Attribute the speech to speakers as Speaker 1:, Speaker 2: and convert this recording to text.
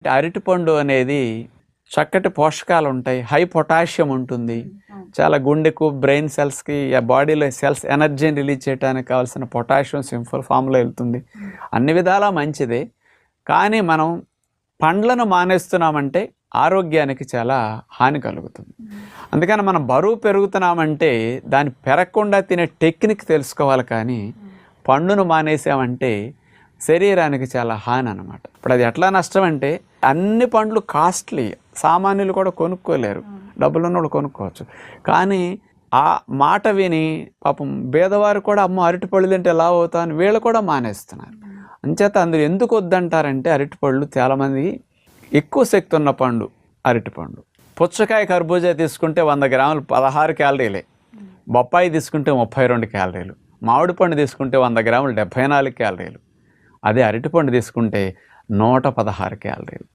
Speaker 1: అరటిపండు అనేది చక్కటి పోషకాలు ఉంటాయి, హై పొటాషియం ఉంటుంది. చాలా గుండెకు, బ్రెయిన్ సెల్స్కి, బాడీలో సెల్స్ ఎనర్జీని రిలీజ్ చేయడానికి కావాల్సిన పొటాషియం సింపుల్ ఫామ్లో వెళ్తుంది. అన్ని విధాలా మంచిదే. కానీ మనం పండ్లను మానేస్తున్నామంటే ఆరోగ్యానికి చాలా హాని కలుగుతుంది. అందుకని మనం బరువు పెరుగుతున్నామంటే దాన్ని పెరగకుండా తినే టెక్నిక్ తెలుసుకోవాలి. కానీ పండును మానేసామంటే శరీరానికి చాలా హాని అన్నమాట. ఇప్పుడు అది ఎట్లా నష్టం అంటే, అన్ని పండ్లు కాస్ట్లీ, సామాన్యులు కూడా కొనుక్కోలేరు, డబ్బులున్న వాళ్ళు కొనుక్కోవచ్చు. కానీ ఆ మాట విని పాపం పేదవారు కూడా అమ్మ అరటిపళ్ళు తింటే ఎలా అవుతా అని వీళ్ళు కూడా మానేస్తున్నారు. అంచేత అందులో ఎందుకు వద్దంటారంటే, అరటిపళ్ళు చాలామంది ఎక్కువ శక్తి ఉన్న పండు అరటిపండు. పుచ్చకాయ, కర్బూజా తీసుకుంటే 100 గ్రాములు 16 క్యాలరీలే, బొప్పాయి తీసుకుంటే 32 క్యాలరీలు, మామిడి పండు తీసుకుంటే 100 గ్రాములు 74 క్యాలరీలు. అదే అరటిపండు తీసుకుంటే 116 క్యాలరీలు.